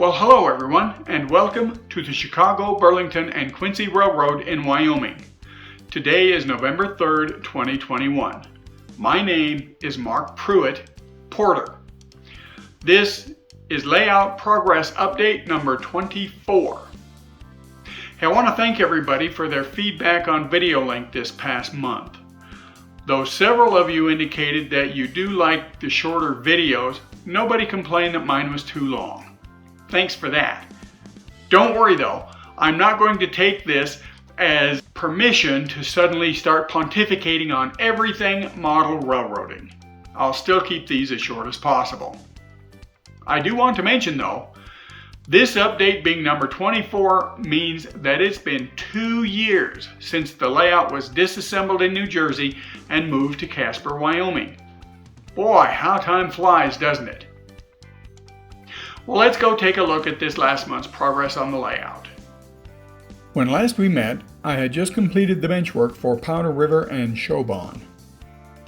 Well, hello everyone, and welcome to the Chicago, Burlington, and Quincy Railroad in Wyoming. Today is November 3rd, 2021. My name is Mark Pruitt, Porter. This is Layout Progress Update number 24. Hey, I want to thank everybody for their feedback on VideoLink this past month. Though several of you indicated that you do like the shorter videos, nobody complained that mine was too long. Thanks for that. Don't worry though, I'm not going to take this as permission to suddenly start pontificating on everything model railroading. I'll still keep these as short as possible. I do want to mention though, this update being number 24 means that it's been 2 years since the layout was disassembled in New Jersey and moved to Casper, Wyoming. Boy, how time flies, doesn't it? Well, let's go take a look at this last month's progress on the layout. When last we met, I had just completed the benchwork for Powder River and Showbone.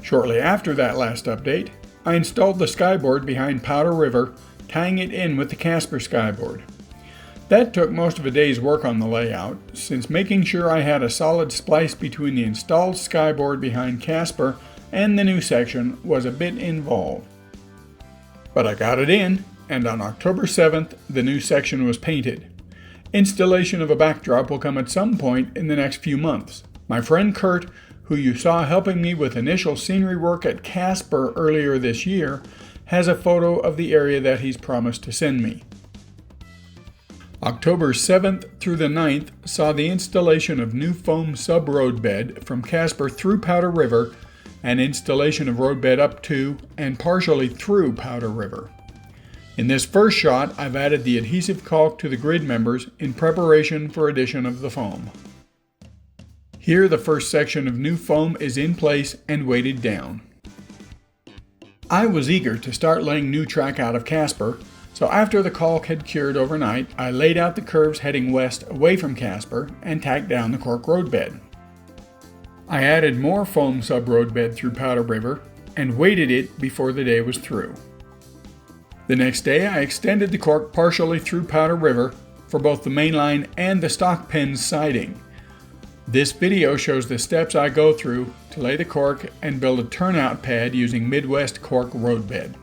Shortly after that last update, I installed the skyboard behind Powder River, tying it in with the Casper skyboard. That took most of a day's work on the layout, since making sure I had a solid splice between the installed skyboard behind Casper and the new section was a bit involved. But I got it in, and on October 7th, the new section was painted. Installation of a backdrop will come at some point in the next few months. My friend Kurt, who you saw helping me with initial scenery work at Casper earlier this year, has a photo of the area that he's promised to send me. October 7th through the 9th saw the installation of new foam subroadbed from Casper through Powder River and installation of roadbed up to and partially through Powder River. In this first shot, I've added the adhesive caulk to the grid members in preparation for addition of the foam. Here the first section of new foam is in place and weighted down. I was eager to start laying new track out of Casper, so after the caulk had cured overnight, I laid out the curves heading west away from Casper and tacked down the Cork Roadbed. I added more foam subroadbed through Powder River and weighted it before the day was through. The next day I extended the cork partially through Powder River for both the mainline and the stock pens siding. This video shows the steps I go through to lay the cork and build a turnout pad using Midwest Cork Roadbed.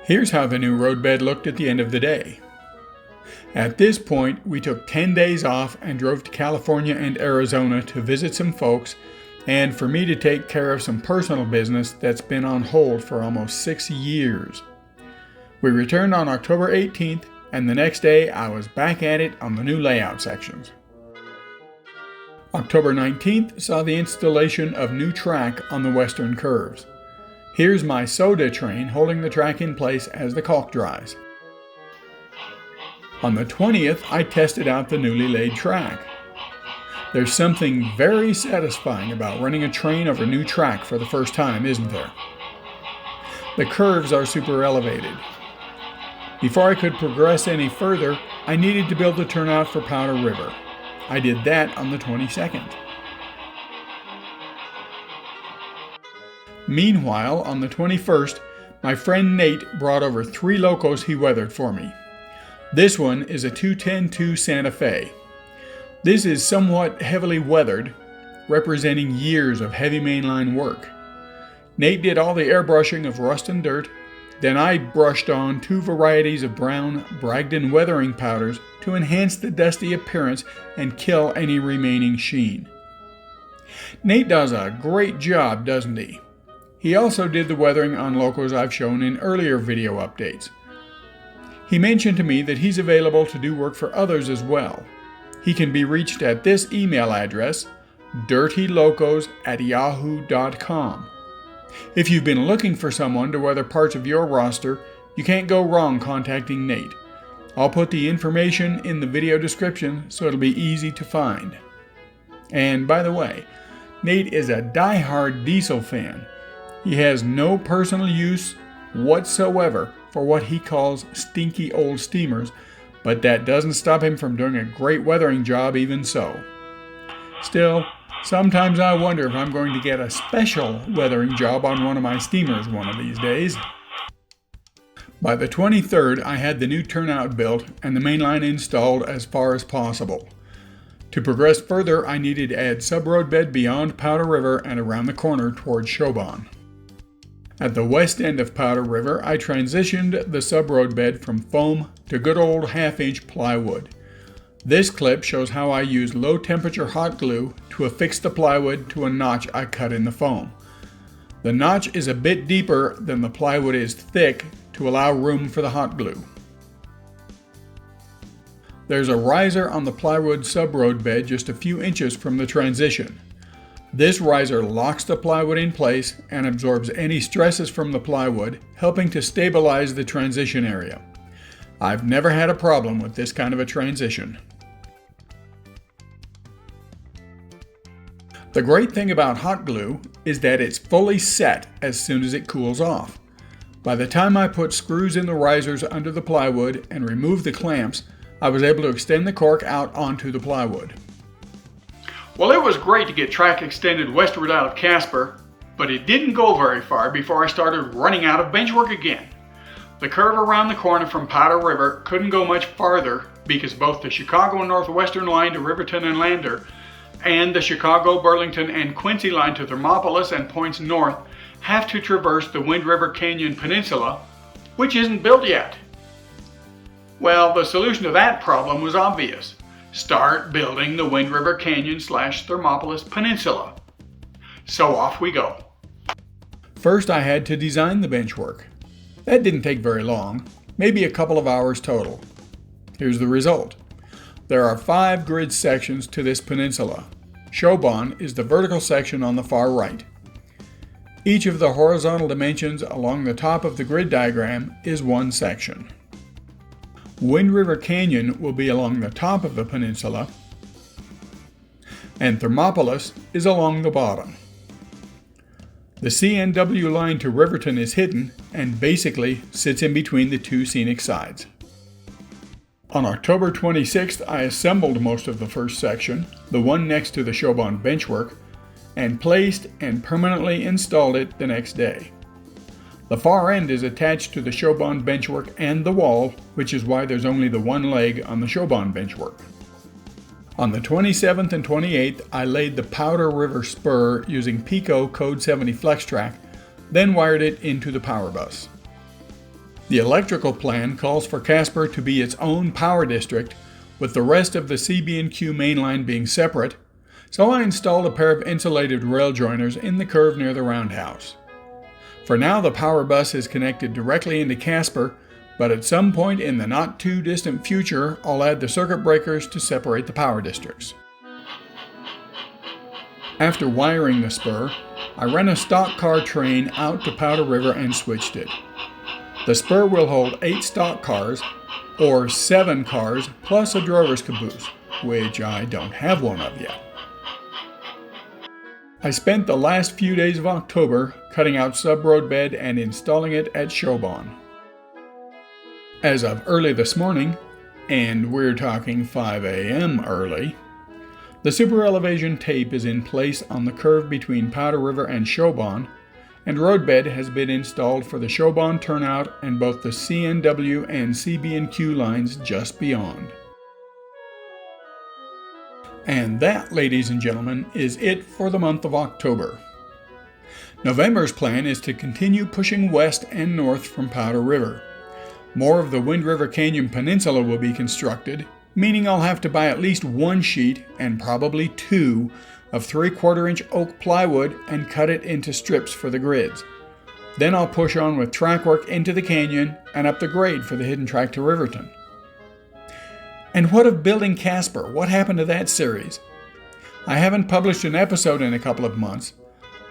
Here's how the new roadbed looked at the end of the day. At this point, we took 10 days off and drove to California and Arizona to visit some folks and for me to take care of some personal business that's been on hold for almost 6 years. We returned on October 18th, and the next day I was back at it on the new layout sections. October 19th saw the installation of new track on the western curves. Here's my soda train holding the track in place as the caulk dries. On the 20th, I tested out the newly laid track. There's something very satisfying about running a train over new track for the first time, isn't there? The curves are super elevated. Before I could progress any further, I needed to build a turnout for Powder River. I did that on the 22nd. Meanwhile, on the 21st, my friend Nate brought over 3 locos he weathered for me. This one is a 210-2 Santa Fe. This is somewhat heavily weathered, representing years of heavy mainline work. Nate did all the airbrushing of rust and dirt, Then I brushed on 2 varieties of brown Bragdon weathering powders to enhance the dusty appearance and kill any remaining sheen. Nate does a great job, doesn't he? He also did the weathering on locos I've shown in earlier video updates. He mentioned to me that he's available to do work for others as well. He can be reached at this email address, dirtylocos@yahoo.com. If you've been looking for someone to weather parts of your roster, you can't go wrong contacting Nate. I'll put the information in the video description so it'll be easy to find. And by the way, Nate is a die-hard diesel fan. He has no personal use whatsoever for what he calls stinky old steamers, but that doesn't stop him from doing a great weathering job even so. Still, sometimes I wonder if I'm going to get a special weathering job on one of my steamers one of these days. By the 23rd, I had the new turnout built and the main line installed as far as possible. To progress further, I needed to add Subroadbed beyond Powder River and around the corner towards Shobon. At the west end of Powder River, I transitioned the Subroadbed from foam to good old 1/2-inch plywood. This clip shows how I used low-temperature hot glue to affix the plywood to a notch I cut in the foam. The notch is a bit deeper than the plywood is thick to allow room for the hot glue. There's a riser on the plywood Subroadbed just a few inches from the transition. This riser locks the plywood in place and absorbs any stresses from the plywood, helping to stabilize the transition area. I've never had a problem with this kind of a transition. The great thing about hot glue is that it's fully set as soon as it cools off. By the time I put screws in the risers under the plywood and removed the clamps, I was able to extend the cork out onto the plywood. Well, it was great to get track extended westward out of Casper, but it didn't go very far before I started running out of benchwork again. The curve around the corner from Powder River couldn't go much farther because both the Chicago Northwestern line to Riverton and Lander and the Chicago, Burlington, and Quincy line to Thermopolis and points north have to traverse the Wind River Canyon Peninsula, which isn't built yet. Well, the solution to that problem was obvious. Start building the Wind River Canyon/Thermopolis Peninsula. So off we go. First, I had to design the benchwork. That didn't take very long, maybe a couple of hours total. Here's the result. There are 5 grid sections to this peninsula. Shobon is the vertical section on the far right. Each of the horizontal dimensions along the top of the grid diagram is one section. Wind River Canyon will be along the top of the peninsula, and Thermopolis is along the bottom. The CNW line to Riverton is hidden and basically sits in between the 2 scenic sides. On October 26th, I assembled most of the first section, the one next to the Shobon benchwork, and placed and permanently installed it the next day. The far end is attached to the Shobon benchwork and the wall, which is why there's only the one leg on the Shobon benchwork. On the 27th and 28th, I laid the Powder River spur using Pico Code 70 FlexTrack, then wired it into the power bus. The electrical plan calls for Casper to be its own power district, with the rest of the CB&Q mainline being separate, so I installed a pair of insulated rail joiners in the curve near the roundhouse. For now, the power bus is connected directly into Casper, but at some point in the not too distant future, I'll add the circuit breakers to separate the power districts. After wiring the spur, I ran a stock car train out to Powder River and switched it. The spur will hold 8 stock cars, or 7 cars plus a drover's caboose, which I don't have one of yet. I spent the last few days of October cutting out Subroadbed and installing it at Shobon. As of early this morning, and we're talking 5 a.m. early, the super elevation tape is in place on the curve between Powder River and Shobon, and roadbed has been installed for the Shobon turnout and both the CNW and CB&Q lines just beyond. And that, ladies and gentlemen, is it for the month of October. November's plan is to continue pushing west and north from Powder River. More of the Wind River Canyon Peninsula will be constructed, meaning I'll have to buy at least one sheet, and probably two, of 3/4-inch oak plywood and cut it into strips for the grids. Then I'll push on with track work into the canyon and up the grade for the hidden track to Riverton. And what of building Casper? What happened to that series? I haven't published an episode in a couple of months,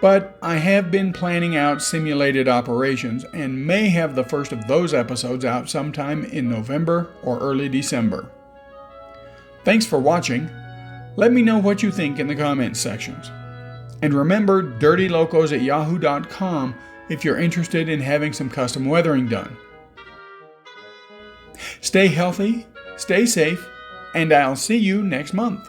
but I have been planning out simulated operations and may have the first of those episodes out sometime in November or early December. Thanks for watching. Let me know what you think in the comments sections. And remember dirtylocos@yahoo.com if you're interested in having some custom weathering done. Stay healthy, stay safe, and I'll see you next month.